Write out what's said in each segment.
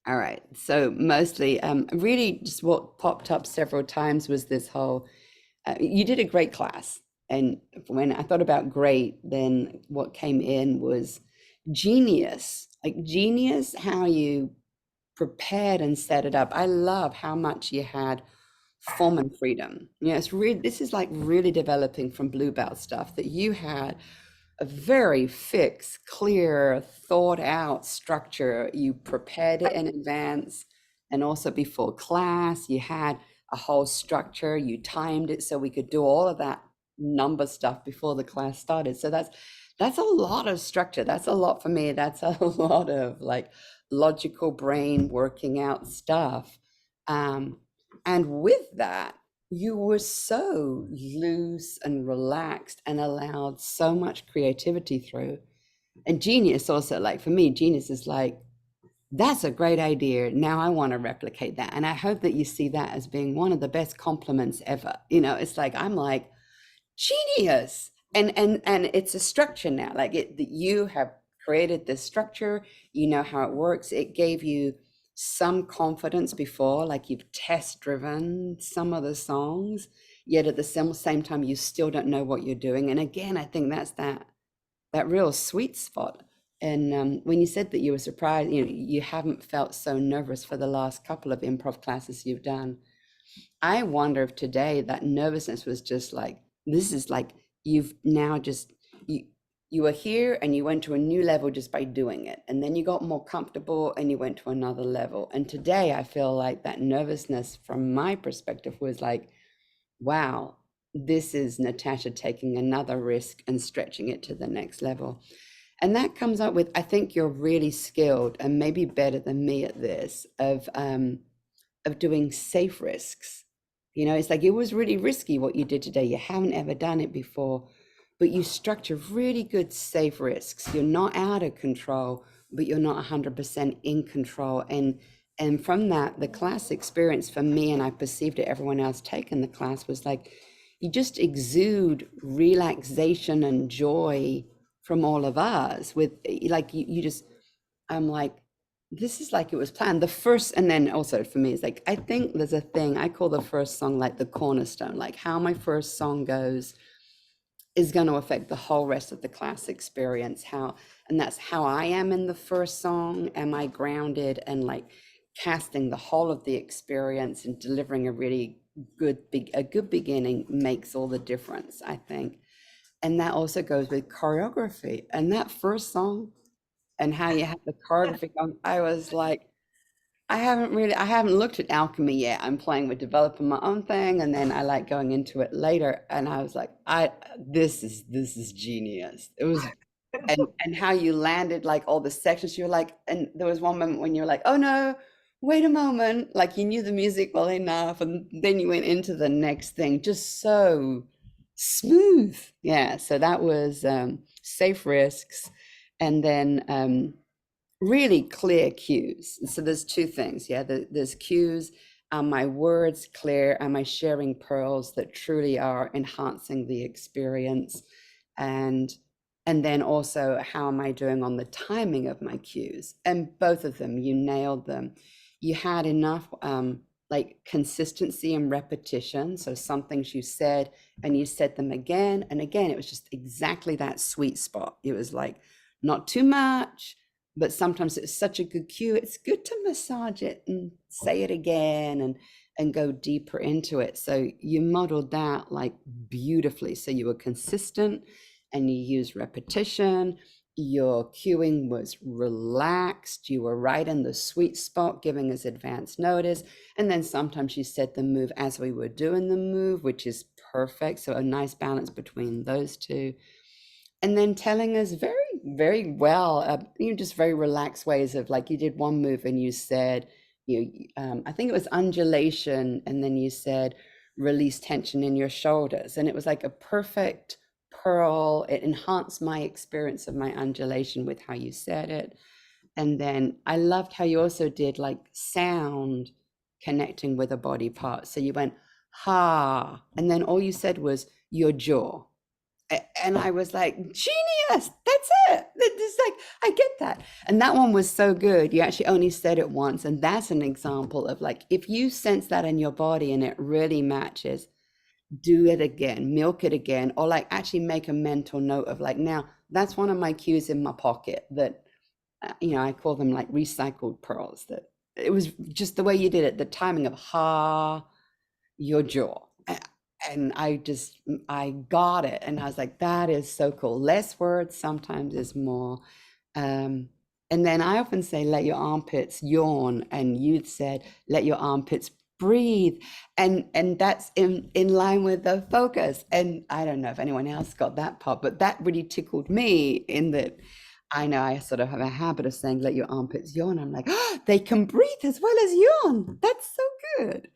All right. So mostly, really just what popped up several times was this whole, you did a great class. And when I thought about great, then what came in was genius, like genius, how you prepared and set it up. I love how much you had form and freedom. It's really, this is like really developing from Blue Belt stuff that you had a very fixed, clear, thought out structure. You prepared it in advance and also before class. You had a whole structure. You timed it so we could do all of that number stuff before the class started. So that's a lot of structure. That's a lot for me. That's a lot of like logical brain working out stuff. Um, and with that, you were so loose and relaxed and allowed so much creativity through. And genius also, like for me, genius is like, that's a great idea. Now I want to replicate that. And I hope that you see that as being one of the best compliments ever. It's like, I'm like, genius. And it's a structure now. Like that you have created this structure, you know how it works. It gave you some confidence before, like you've test driven some of the songs, yet at the same time you still don't know what you're doing. And again, I think that's that real sweet spot. And when you said that you were surprised, you haven't felt so nervous for the last couple of improv classes you've done. I wonder if today that nervousness was just like, this is like you've now just you were here and you went to a new level just by doing it. And then you got more comfortable and you went to another level. And today I feel like that nervousness from my perspective was like, wow, this is Natasha taking another risk and stretching it to the next level. And that comes up with, I think you're really skilled and maybe better than me at this of doing safe risks. It's like it was really risky what you did today. You haven't ever done it before, but you structure really good safe risks. You're not out of control, but you're not 100% in control. And from that, the class experience for me, and I perceived it, everyone else taking the class, was like you just exude relaxation and joy from all of us with like you just I'm like, this is like it was planned. The first, and then also for me, it's like, I think there's a thing I call the first song like the cornerstone, like how my first song goes is going to affect the whole rest of the class experience. And that's how I am in the first song. Am I grounded and like casting the whole of the experience and delivering a really a good beginning makes all the difference, I think. And that also goes with choreography. And that first song and how you have the choreography going. I was like, I haven't looked at alchemy yet. I'm playing with developing my own thing, and then I like going into it later. And I was like, this is genius. It was, and how you landed like all the sections. You're like, and there was one moment when you're like, oh no, wait a moment. Like you knew the music well enough, and then you went into the next thing, just so smooth. Yeah. So that was safe risks, and then really clear cues. So there's two things. Yeah, there's cues. Are my words clear? Am I sharing pearls that truly are enhancing the experience? And and then also, how am I doing on the timing of my cues? And both of them, you nailed them. You had enough like consistency and repetition. So some things you said and you said them again and again. It was just exactly that sweet spot. It was like not too much, but sometimes it's such a good cue. It's good to massage it and say it again and go deeper into it. So you modeled that like beautifully. So you were consistent and you used repetition. Your cueing was relaxed. You were right in the sweet spot, giving us advance notice. And then sometimes you said the move as we were doing the move, which is perfect. So a nice balance between those two. And then telling us very, very well, just very relaxed ways of like you did one move and you said, I think it was undulation, and then you said release tension in your shoulders, and it was like a perfect pearl. It enhanced my experience of my undulation with how you said it. And then I loved how you also did like sound connecting with a body part. So you went ha, and then all you said was your jaw, And I was like, genius, that's it. It's like, I get that. And that one was so good. You actually only said it once. And that's an example of like, if you sense that in your body and it really matches, do it again, milk it again, or like actually make a mental note of like, now that's one of my cues in my pocket that, I call them like recycled pearls, that it was just the way you did it, the timing of ha, your jaw. And I got it. And I was like, that is so cool. Less words sometimes is more. Um, and then I often say, let your armpits yawn. And you'd said, let your armpits breathe. And that's in line with the focus. And I don't know if anyone else got that part, but that really tickled me in that I know I sort of have a habit of saying, let your armpits yawn. I'm like, oh, they can breathe as well as yawn. That's so good.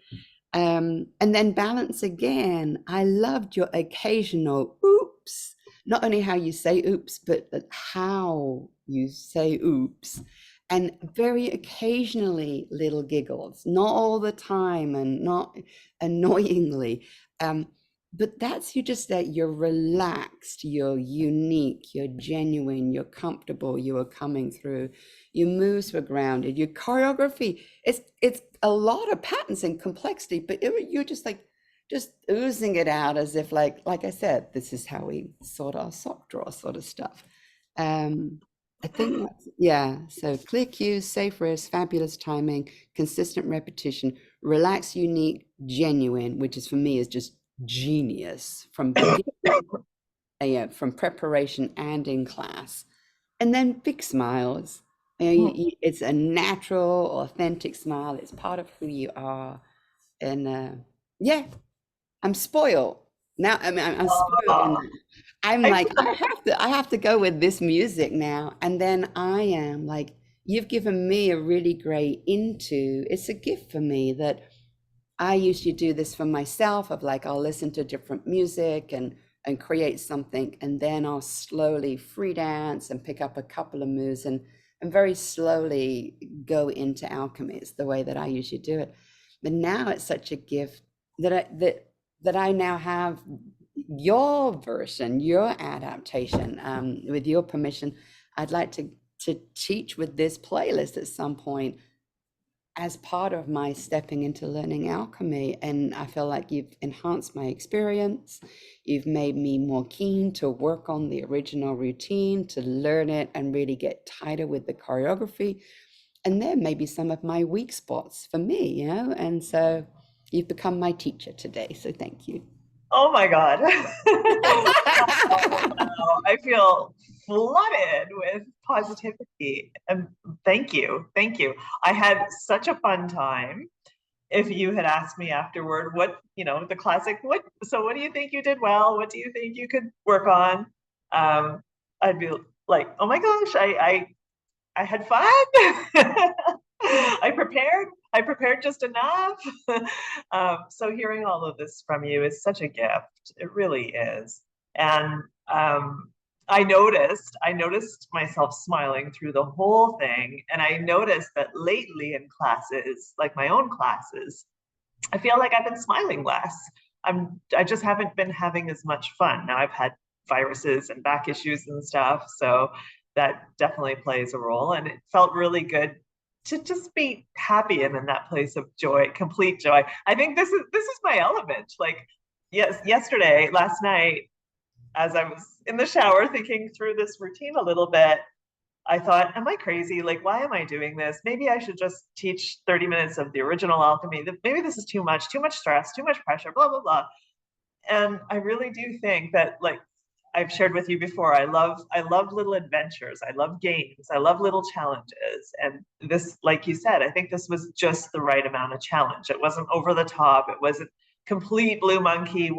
And then balance again. I loved your occasional oops, not only how you say oops, but how you say oops. And very occasionally little giggles, not all the time and not annoyingly. But that's you just that you're relaxed, you're unique, you're genuine, you're comfortable, you are coming through. Your moves were grounded, your choreography, it's a lot of patterns and complexity, but you're just like just oozing it out as if like I said, this is how we sort our sock drawer sort of stuff. Um, I think that's, yeah. So clear cues, safe risk, fabulous timing, consistent repetition, relaxed, unique, genuine, which is for me is just genius from beginning, from preparation and in class. And then big smiles. It's a natural, authentic smile. It's part of who you are. And yeah, I'm spoiled now. I mean, I'm spoiled, and Oh, I'm I like, feel I have to go with this music now. And then I am like, you've given me a really great into. It's a gift for me that I usually do this for myself of like I'll listen to different music and create something, and then I'll slowly free dance and pick up a couple of moves and very slowly go into alchemy. It's the way that I usually do it. But now it's such a gift that I now have your version, your adaptation. With your permission, I'd like to teach with this playlist at some point as part of my stepping into learning alchemy. And I feel like you've enhanced my experience. You've made me more keen to work on the original routine, to learn it and really get tighter with the choreography. And there may be some of my weak spots for me, And so you've become my teacher today. So thank you. Oh my God. Wow. I feel flooded with positivity. And thank you. Thank you. I had such a fun time. If you had asked me afterward, the classic, what do you think you did well? What do you think you could work on? I'd be like, oh my gosh, I had fun. I prepared just enough. So hearing all of this from you is such a gift. It really is. And I noticed myself smiling through the whole thing. And I noticed that lately in classes, like my own classes, I feel like I've been smiling less. I just haven't been having as much fun. Now I've had viruses and back issues and stuff, so that definitely plays a role. And it felt really good to just be happy and in that place of joy, complete joy. I think this is my element. Like, yes, last night, as I was in the shower thinking through this routine a little bit, I thought, am I crazy? Like, why am I doing this? Maybe I should just teach 30 minutes of the original alchemy. Maybe this is too much stress, too much pressure, blah, blah, blah. And I really do think that, like I've shared with you before, I love little adventures. I love games. I love little challenges. And this, like you said, I think this was just the right amount of challenge. It wasn't over the top. It wasn't complete blue monkey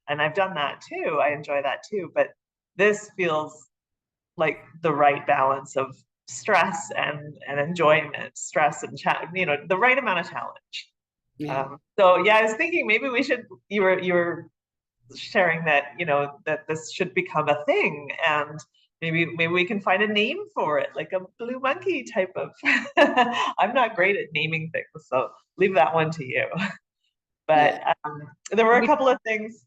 and I've done that too. I enjoy that too. But this feels like the right balance of stress and enjoyment, stress and the right amount of challenge. Yeah. So yeah, I was thinking maybe we should. You were sharing that that this should become a thing, and maybe we can find a name for it, like a blue monkey type of. I'm not great at naming things, so leave that one to you. Yeah. But there were a We couple of things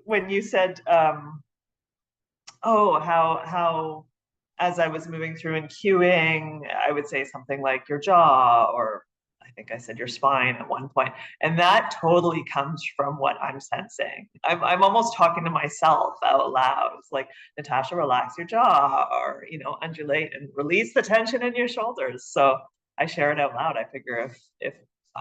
when you said Oh, how as I was moving through and cueing, I would say something like your jaw, or I think I said your spine at one point. And that totally comes from what I'm sensing. I'm almost talking to myself out loud. It's like, Natasha, relax your jaw, or, undulate and release the tension in your shoulders. So I share it out loud. I figure if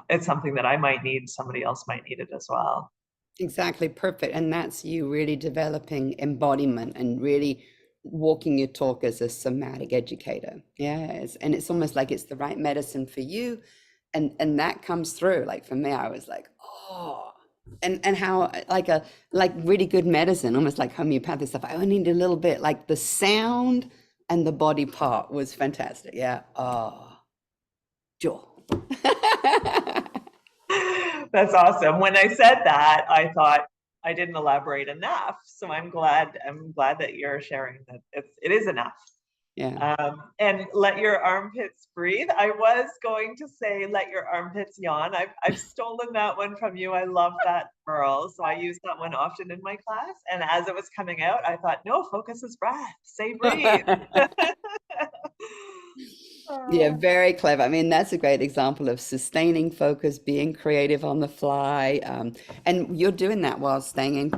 it's something that I might need, somebody else might need it as well. Exactly, perfect. And that's you really developing embodiment and really walking your talk as a somatic educator. Yes. And it's almost like it's the right medicine for you. And that comes through. Like for me, I was like, oh, and how like really good medicine, almost like homeopathic stuff. I only need a little bit, like the sound and the body part was fantastic. Yeah. Oh, jaw. That's awesome. When I said that, I thought I didn't elaborate enough. So I'm glad that you're sharing that it is enough. Yeah. And let your armpits breathe. I was going to say let your armpits yawn. I've stolen that one from you. I love that, Pearl. So I use that one often in my class. And as it was coming out, I thought, no, focus is breath. Say breathe. Yeah, Uh, very clever. I mean, that's a great example of sustaining focus, being creative on the fly, and you're doing that while staying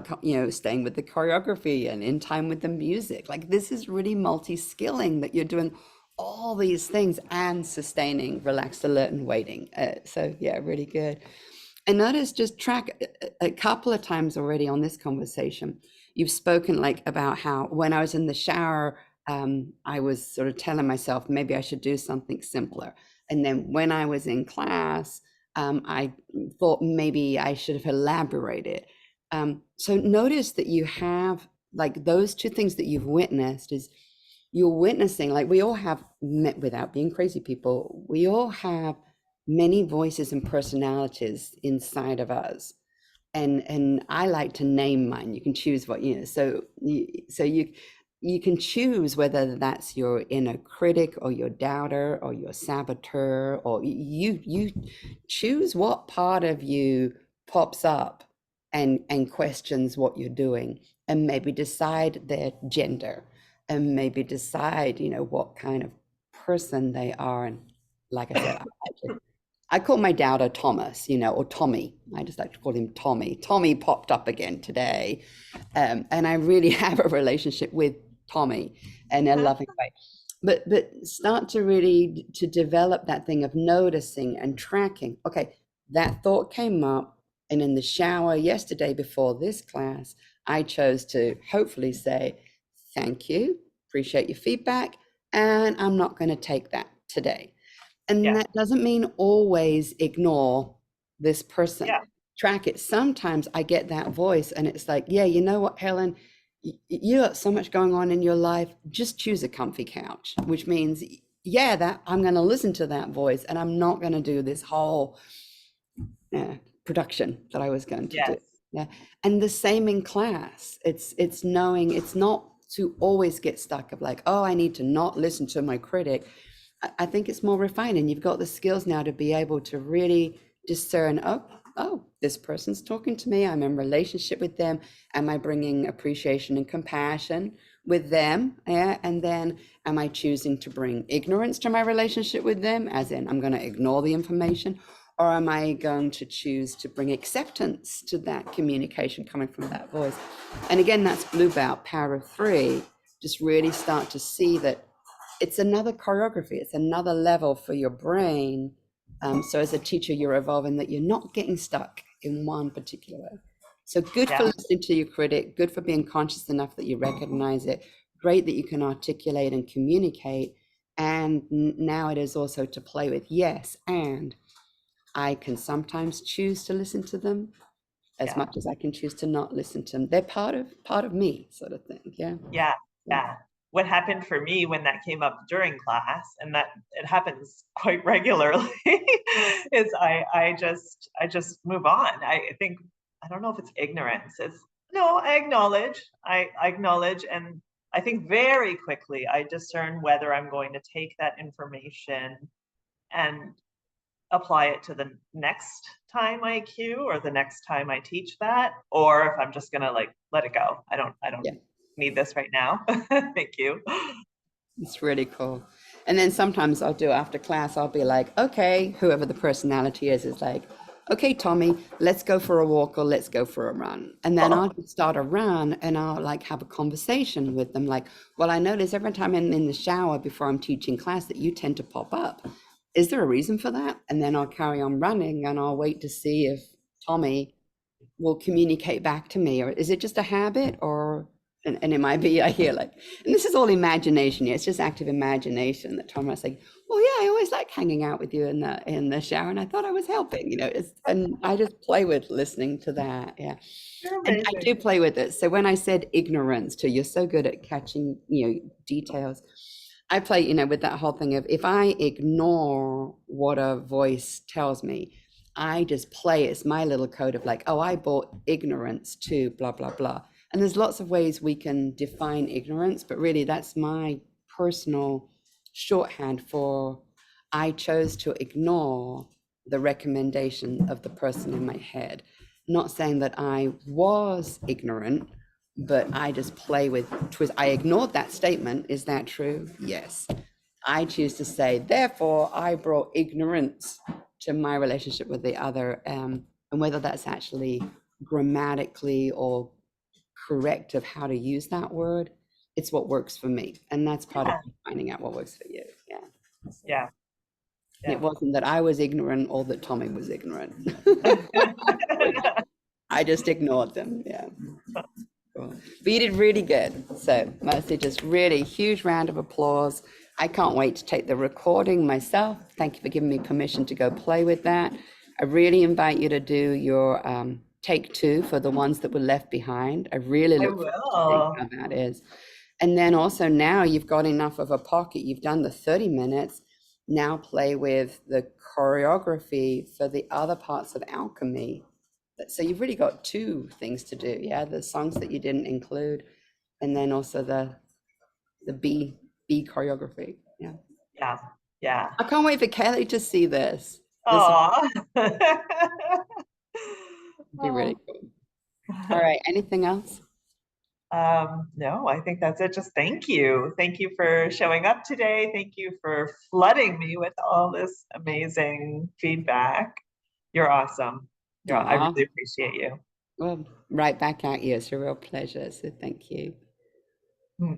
staying with the choreography and in time with the music. Like this is really multi-skilling that you're doing all these things and sustaining, relaxed, alert, and waiting. So yeah, really good. I noticed just track a couple of times already on this conversation. You've spoken like about how when I was in the shower, I was sort of telling myself maybe I should do something simpler. And then when I was in class, I thought maybe I should have elaborated. So notice that you have like those two things that you've witnessed is you're witnessing, like we all have, without being crazy people, we all have many voices and personalities inside of us. And I like to name mine. You can choose what you can choose whether that's your inner critic or your doubter or your saboteur, or you choose what part of you pops up and questions what you're doing, and maybe decide their gender, and maybe decide what kind of person they are. And like I said, I call my doubter Thomas, or Tommy. I just like to call him Tommy. Tommy popped up again today. And I really have a relationship with Tommy in a loving way. But start to really to develop that thing of noticing and tracking. Okay, that thought came up, and in the shower yesterday before this class, I chose to hopefully say, thank you, appreciate your feedback, and I'm not going to take that today. And yeah, that doesn't mean always ignore this person. yeah, Track it. Sometimes I get that voice and it's like, yeah, you know what, Helen, you got so much going on in your life. Just choose a comfy couch, which means, yeah, that I'm going to listen to that voice and I'm not going to do this whole production that I was going to do. yes, Yeah. And the same in class. It's knowing it's not to always get stuck of like, oh, I need to not listen to my critic. I think it's more refined, and you've got the skills now to be able to really discern, oh, this person's talking to me. I'm in relationship with them. Am I bringing appreciation and compassion with them? Yeah. And then am I choosing to bring ignorance to my relationship with them, as in I'm going to ignore the information? Or am I going to choose to bring acceptance to that communication coming from that voice? And again, that's Blue Belt, Power of Three. Just really start to see that it's another choreography, it's another level for your brain. So as a teacher, you're evolving that you're not getting stuck in one particular way. So good for yeah, listening to your critic, good for being conscious enough that you recognize it, great that you can articulate and communicate. And now it is also to play with, yes, and I can sometimes choose to listen to them as yeah, much as I can choose to not listen to them. They're part of me, sort of thing. Yeah. yeah, Yeah. yeah. What happened for me when that came up during class, and that it happens quite regularly, is I just move on. I think I don't know if it's ignorance. It's no, I acknowledge, and I think very quickly I discern whether I'm going to take that information and apply it to the next time I cue or the next time I teach that, or if I'm just gonna like let it go. I don't Yeah. need this right now. Thank you. It's really cool. And then sometimes I'll do after class, I'll be like, okay, whoever the personality is like, okay, Tommy, let's go for a walk or let's go for a run. And then Oh, I'll just start a run and I'll like have a conversation with them. Like, well, I notice every time I'm in the shower before I'm teaching class that you tend to pop up. Is there a reason for that? And then I'll carry on running and I'll wait to see if Tommy will communicate back to me, or is it just a habit, or and it might be I hear like, and this is all imagination, yeah, it's just active imagination that Tom was like, well, yeah, I always like hanging out with you in the shower and I thought I was helping, it's, and I just play with listening to that, yeah. you're And I amazing. do play with it. So when I said ignorance too, you're so good at catching, details. I play, with that whole thing of if I ignore what a voice tells me, I just play. It's my little code of like, oh, I bought ignorance to blah, blah, blah. And there's lots of ways we can define ignorance, but really that's my personal shorthand for I chose to ignore the recommendation of the person in my head. Not saying that I was ignorant, but I just play with twist. I ignored that statement. Is that true? Yes. I choose to say, therefore, I brought ignorance to my relationship with the other, and whether that's actually grammatically or correct of how to use that word, it's what works for me, and that's part of Yeah, finding out what works for you. Yeah, yeah, it yeah. wasn't that I was ignorant or that Tommy was ignorant. I just ignored them. Yeah. Cool. But you did really good. So mostly just really huge round of applause. I can't wait to take the recording myself. Thank you for giving me permission to go play with that. I really invite you to do your take two for the ones that were left behind. I really I look forward to seeing will. how that is. And then also now you've got enough of a pocket. You've done the 30 minutes. Now play with the choreography for the other parts of alchemy. So you've really got two things to do. Yeah, the songs that you didn't include, and then also the B choreography. Yeah, Yeah, yeah. I can't wait for Kelly to see this. This would Aw. be really Oh. cool. All right, anything else? No, I think that's it. Just thank you. Thank you for showing up today. Thank you for flooding me with all this amazing feedback. You're awesome. I Aw, really appreciate you. well, right back at you. It's a real pleasure. So thank you. Hmm.